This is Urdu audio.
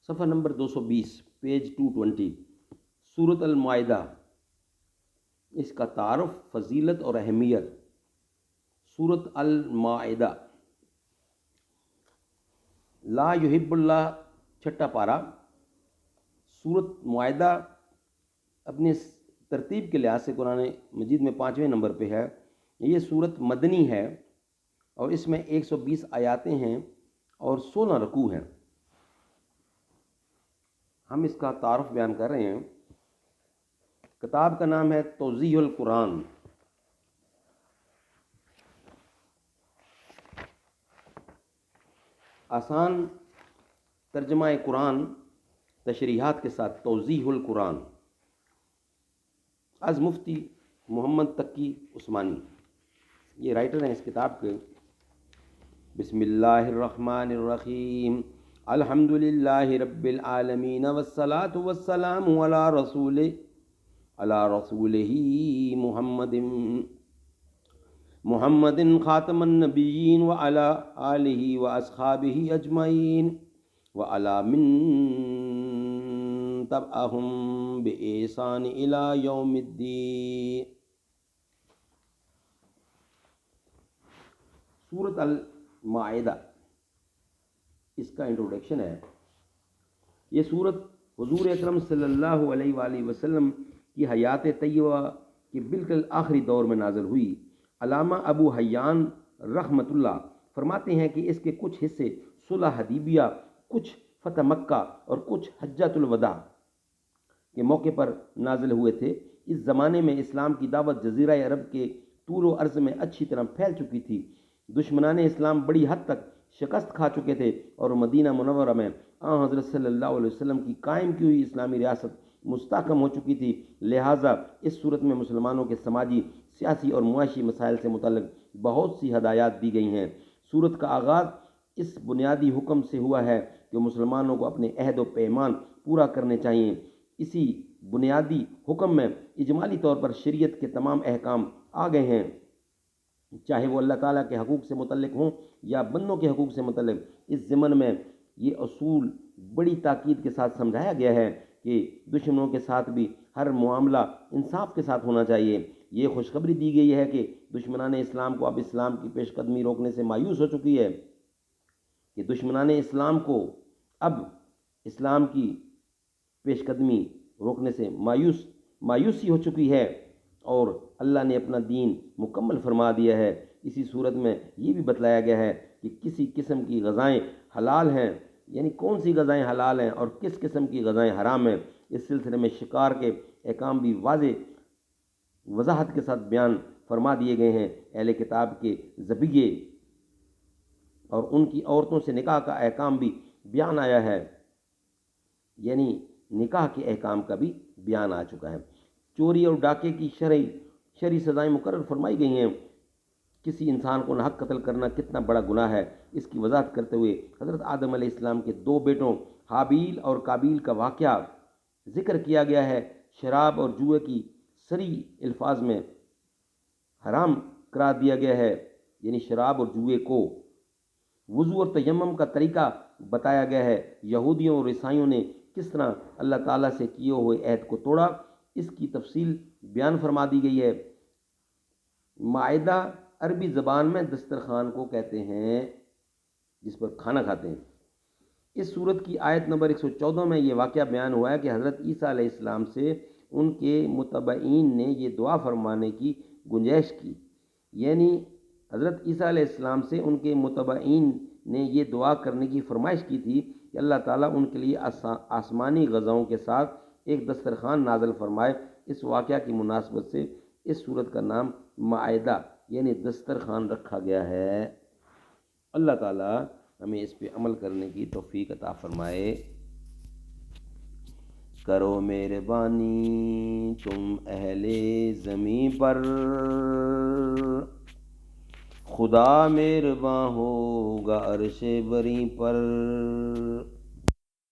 صفحہ نمبر 220 پیج 220 سورۃ المائدہ، اس کا تعارف، فضیلت اور اہمیت۔ سورۃ المائدہ، لا یحب اللہ، چھٹا پارہ۔ سورۃ معاہدہ اپنی ترتیب کے لحاظ سے قرآن مجید میں 5ویں نمبر پہ ہے۔ یہ سورت مدنی ہے اور اس میں 120 آیاتیں ہیں اور 16 رکوع ہیں۔ ہم اس کا تعارف بیان کر رہے ہیں۔ کتاب کا نام ہے توضیح القرآن۔ آسان ترجمہ قرآن تشریحات کے ساتھ، توضیح القرآن، از مفتی محمد تقی عثمانی، یہ رائٹر ہیں اس کتاب کے۔ بسم اللہ الرحمن الرحیم، الحمد للہ رب العالمین والصلاة والسلام علی رسولہ محمد خاتم النبیین وعلی آلہ واصحابہ اجمعین وعلی من تبعہم بإحسان الی یوم الدین۔ سورۃ المائدہ، اس کا انٹروڈکشن ہے۔ یہ سورت حضور اکرم صلی اللہ علیہ وآلہ وسلم کی حیات طیبہ کے بالکل آخری دور میں نازل ہوئی۔ علامہ ابو حیان رحمۃ اللہ فرماتے ہیں کہ اس کے کچھ حصے صلح حدیبیہ، کچھ فتح مکہ اور کچھ حجۃ الوداع کے موقع پر نازل ہوئے تھے۔ اس زمانے میں اسلام کی دعوت جزیرہ عرب کے طول و عرض میں اچھی طرح پھیل چکی تھی۔ دشمنان اسلام بڑی حد تک شکست کھا چکے تھے اور مدینہ منورہ میں حضرت صلی اللہ علیہ وسلم کی قائم کی ہوئی اسلامی ریاست مستحکم ہو چکی تھی۔ لہٰذا اس صورت میں مسلمانوں کے سماجی، سیاسی اور معاشی مسائل سے متعلق بہت سی ہدایات دی گئی ہیں۔ سورت کا آغاز اس بنیادی حکم سے ہوا ہے کہ مسلمانوں کو اپنے عہد و پیمان پورا کرنے چاہیے۔ اسی بنیادی حکم میں اجمالی طور پر شریعت کے تمام احکام آ گئے ہیں، چاہے وہ اللہ تعالیٰ کے حقوق سے متعلق ہوں یا بندوں کے حقوق سے متعلق۔ اس ضمن میں یہ اصول بڑی تاکید کے ساتھ سمجھایا گیا ہے کہ دشمنوں کے ساتھ بھی ہر معاملہ انصاف کے ساتھ ہونا چاہیے۔ یہ خوشخبری دی گئی ہے کہ دشمنان اسلام کو اب اسلام کی پیش قدمی روکنے سے مایوس ہو چکی ہے، کہ دشمنان اسلام کو اب اسلام کی پیش قدمی روکنے سے مایوسی ہو چکی ہے اور اللہ نے اپنا دین مکمل فرما دیا ہے۔ اسی صورت میں یہ بھی بتلایا گیا ہے کہ کسی قسم کی غذائیں حلال ہیں، یعنی کون سی غذائیں حلال ہیں اور کس قسم کی غذائیں حرام ہیں۔ اس سلسلے میں شکار کے احکام بھی وضاحت کے ساتھ بیان فرما دیے گئے ہیں۔ اہل کتاب کے ذبیحے اور ان کی عورتوں سے نکاح کا احکام بھی بیان آیا ہے، یعنی نکاح کے احکام کا بھی بیان آ چکا ہے۔ چوری اور ڈاکے کی شرعی سزائیں مقرر فرمائی گئی ہیں۔ کسی انسان کو ناحق قتل کرنا کتنا بڑا گناہ ہے، اس کی وضاحت کرتے ہوئے حضرت آدم علیہ السلام کے 2 بیٹوں حابیل اور قابیل کا واقعہ ذکر کیا گیا ہے۔ شراب اور جوئے کی صریح الفاظ میں حرام قرار دیا گیا ہے، یعنی شراب اور جوئے کو۔ وضو اور تیمم کا طریقہ بتایا گیا ہے۔ یہودیوں اور عیسائیوں نے کس طرح اللہ تعالیٰ سے کیے ہوئے عہد کو توڑا، اس کی تفصیل بیان فرما دی گئی ہے۔ مائدہ عربی زبان میں دسترخوان کو کہتے ہیں جس پر کھانا کھاتے ہیں۔ اس سورت کی آیت نمبر 114 میں یہ واقعہ بیان ہوا ہے کہ حضرت عیسیٰ علیہ السلام سے ان کے متبعین نے یہ دعا فرمانے کی گنجائش کی، یعنی حضرت عیسیٰ علیہ السلام سے ان کے متبعین نے یہ دعا کرنے کی فرمائش کی تھی کہ اللہ تعالیٰ ان کے لیے آسمانی غذاؤں کے ساتھ ایک دسترخوان نازل فرمائے۔ اس واقعہ کی مناسبت سے اس سورت کا نام مائدہ یعنی دسترخوان رکھا گیا ہے۔ اللہ تعالیٰ ہمیں اس پہ عمل کرنے کی توفیق عطا فرمائے۔ کرو مہربانی تم اہل زمین پر، خدا مہرباں ہوگا عرش بری پر۔